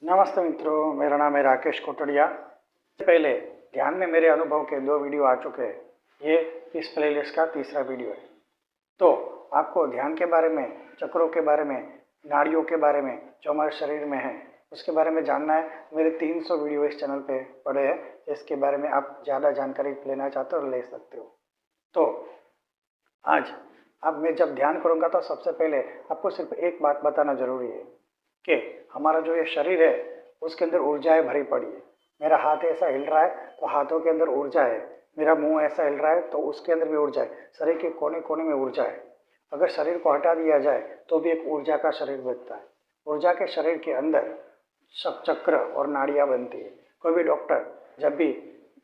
नमस्ते मित्रों, मेरा नाम है राकेश कोटड़िया। पहले ध्यान में मेरे अनुभव के 2 वीडियो आ चुके हैं। ये इस प्लेलिस्ट का तीसरा वीडियो है। तो आपको ध्यान के बारे में, चक्रों के बारे में, नाड़ियों के बारे में, जो हमारे शरीर में है उसके बारे में जानना है। मेरे 300 वीडियो इस चैनल पे पड़े हैं, इसके बारे में आप ज़्यादा जानकारी लेना चाहते हो और ले सकते हो। तो आज अब मैं जब ध्यान करूँगा तो सबसे पहले आपको सिर्फ एक बात बताना जरूरी है कि हमारा जो ये शरीर है उसके अंदर ऊर्जाएं भरी पड़ी है। मेरा हाथ ऐसा हिल रहा है तो हाथों के अंदर ऊर्जा है। मेरा मुंह ऐसा हिल रहा है तो उसके अंदर भी ऊर्जा है। शरीर के कोने कोने में ऊर्जा है। अगर शरीर को हटा दिया जाए तो भी एक ऊर्जा का शरीर बनता है। ऊर्जा के शरीर के अंदर सब चक्र और नाड़ियाँ बनती है। कोई भी डॉक्टर जब भी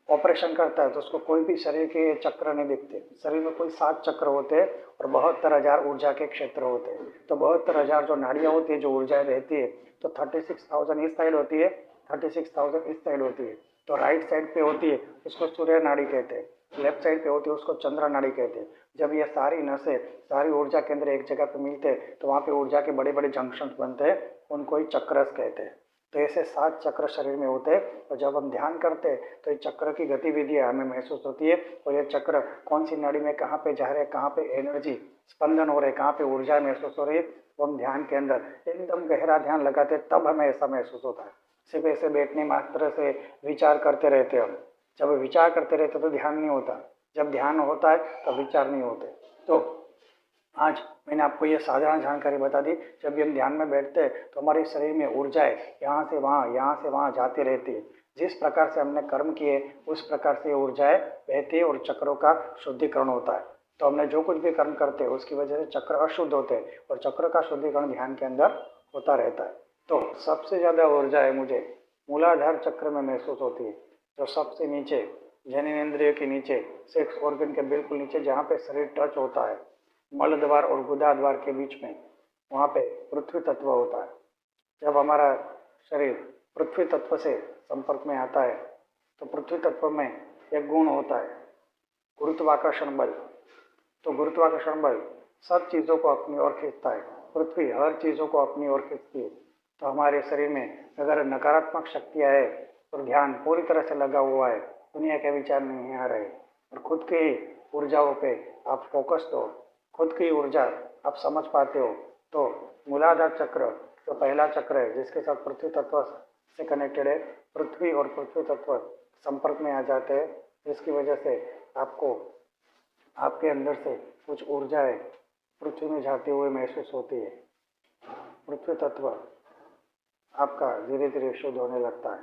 ऑपरेशन करता है तो उसको कोई भी शरीर के चक्र नहीं दिखते। शरीर में कोई 7 चक्र होते हैं और 72,000 ऊर्जा के क्षेत्र होते हैं। तो 72,000 जो नाड़ियाँ होती है, जो ऊर्जाएं रहती है, तो 36,000 इस साइड होती है, 36,000 इस साइड होती है। तो राइट साइड पे होती है उसको सूर्य नाड़ी कहते हैं, लेफ्ट साइड पे होती है उसको चंद्र नाड़ी कहते हैं। जब ये सारी नसें सारी ऊर्जा के अंदर एक जगह पे मिलते हैं तो वहाँ पे ऊर्जा के बड़े बड़े जंक्शन बनते हैं, उनको ही चक्रस कहते हैं। तो ऐसे 7 चक्र शरीर में होते हैं और जब हम ध्यान करते हैं तो ये चक्र की गतिविधियाँ हमें महसूस होती है। और ये चक्र कौन सी नाड़ी में कहाँ पे जा रहे हैं, कहाँ पे एनर्जी स्पंदन हो रहे हैं, कहाँ पे ऊर्जा महसूस हो रही है, वो हम ध्यान के अंदर एकदम गहरा ध्यान लगाते हैं तब हमें ऐसा महसूस होता है। सिर्फ ऐसे बैठने मात्र से विचार करते रहते हम। जब विचार करते रहते तो ध्यान नहीं होता, जब ध्यान होता है तो विचार नहीं होते। तो आज मैंने आपको ये साधारण जानकारी बता दी। जब भी हम ध्यान में बैठते हैं तो हमारे शरीर में ऊर्जाएं यहाँ से वहाँ जाती रहती है। जिस प्रकार से हमने कर्म किए उस प्रकार से ऊर्जाएं बहती है और चक्रों का शुद्धिकरण होता है। तो हमने जो कुछ भी कर्म करते हैं उसकी वजह से चक्र अशुद्ध होते हैं और चक्र का शुद्धिकरण ध्यान के अंदर होता रहता है। तो सबसे ज़्यादा ऊर्जा है मुझे मूलाधार चक्र में महसूस होती है, जो सबसे नीचे जननेंद्रिय के नीचे, सेक्स ऑर्गन के बिल्कुल नीचे, जहाँ पे शरीर टच होता है मल द्वार और गुदा द्वार के बीच में, वहाँ पे पृथ्वी तत्व होता है। जब हमारा शरीर पृथ्वी तत्व से संपर्क में आता है तो पृथ्वी तत्व में एक गुण होता है गुरुत्वाकर्षण बल। तो गुरुत्वाकर्षण बल सब चीज़ों को अपनी ओर खींचता है। पृथ्वी हर चीज़ों को अपनी ओर खींचती है। तो हमारे शरीर में अगर नकारात्मक शक्तियाँ है तो ध्यान पूरी तरह से लगा हुआ है, दुनिया के विचार नहीं आ रहे और खुद की ऊर्जाओं पे आप फोकस हो, खुद की ऊर्जा आप समझ पाते हो। तो मूलाधार चक्र जो पहला चक्र है जिसके साथ पृथ्वी तत्व से कनेक्टेड है, पृथ्वी और पृथ्वी तत्व संपर्क में आ जाते हैं, जिसकी वजह से आपको आपके अंदर से कुछ ऊर्जाएं पृथ्वी में जाते हुए महसूस होती है। पृथ्वी तत्व आपका धीरे धीरे शुद्ध होने लगता है।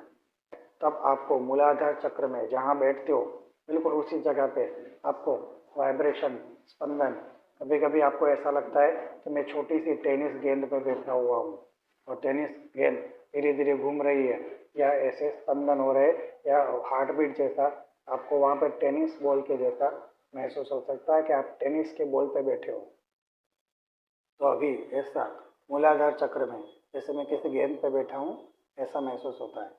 तब आपको मूलाधार चक्र में जहाँ बैठते हो बिल्कुल उसी जगह पे आपको वाइब्रेशन, स्पंदन, कभी कभी आपको ऐसा लगता है कि मैं छोटी सी टेनिस गेंद पे बैठा हुआ हूँ और टेनिस गेंद धीरे धीरे घूम रही है, या ऐसे स्पंदन हो रहे या हार्ट बीट जैसा आपको वहाँ पर टेनिस बॉल के जैसा महसूस हो सकता है कि आप टेनिस के बॉल पे बैठे हो। तो अभी ऐसा मूलाधार चक्र में जैसे मैं किसी गेंद पे बैठा हूँ ऐसा महसूस होता है।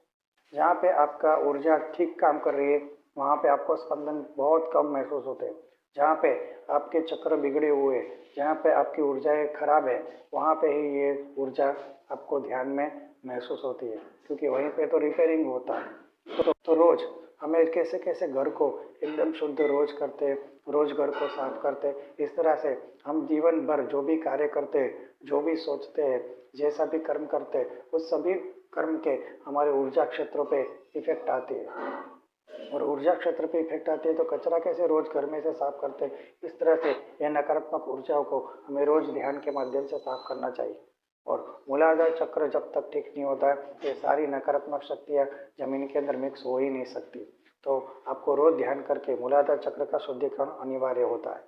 जहाँ पे आपका ऊर्जा ठीक काम कर रही है वहाँ पे आपको स्पंदन बहुत कम महसूस होते हैं। जहाँ पे आपके चक्र बिगड़े हुए, जहाँ पे आपकी ऊर्जाएं खराब है, वहाँ पे ही ये ऊर्जा आपको ध्यान में महसूस होती है, क्योंकि वहीं पे तो रिपेयरिंग होता है। तो रोज हमें कैसे कैसे घर को एकदम शुद्ध रोज करते, रोज घर को साफ करते, इस तरह से हम जीवन भर जो भी कार्य करते, जो भी सोचते हैं, जैसा भी कर्म करते, उस सभी कर्म के हमारे ऊर्जा क्षेत्रों पे इफेक्ट आती है। और ऊर्जा क्षेत्र पे इफेक्ट आती है तो कचरा कैसे रोज घर में से साफ करते हैं, इस तरह से यह नकारात्मक ऊर्जाओं को हमें रोज ध्यान के माध्यम से साफ करना चाहिए। और मूलाधार चक्र जब तक ठीक नहीं होता है ये सारी नकारात्मक शक्तियाँ जमीन के अंदर मिक्स हो ही नहीं सकती। तो आपको रोज ध्यान करके मूलाधार चक्र का शुद्धिकरण अनिवार्य होता है।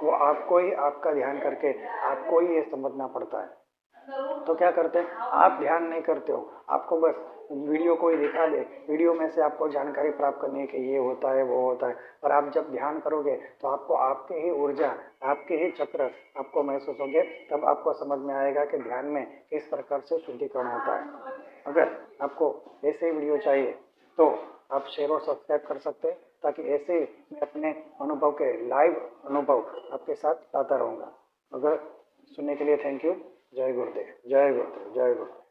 वो आपको ही, आपका ध्यान करके आपको ही ये समझना पड़ता है। तो क्या करते हैं, आप ध्यान नहीं करते हो, आपको बस वीडियो कोई दिखा दे, वीडियो में से आपको जानकारी प्राप्त करनी है कि ये होता है वो होता है, और आप जब ध्यान करोगे तो आपको आपके ही ऊर्जा, आपके ही चक्र आपको महसूस होंगे। तब आपको समझ में आएगा कि ध्यान में किस प्रकार से शुद्धिकरण होता है। अगर आपको ऐसे ही वीडियो चाहिए तो आप शेयर और सब्सक्राइब कर सकते हैं, ताकि ऐसे मैं अपने अनुभव के लाइव अनुभव आपके साथ लाता रहूँगा। अगर सुनने के लिए थैंक यू। जय गुरुदेव, जय गुरुदेव, जय गुरुदेव।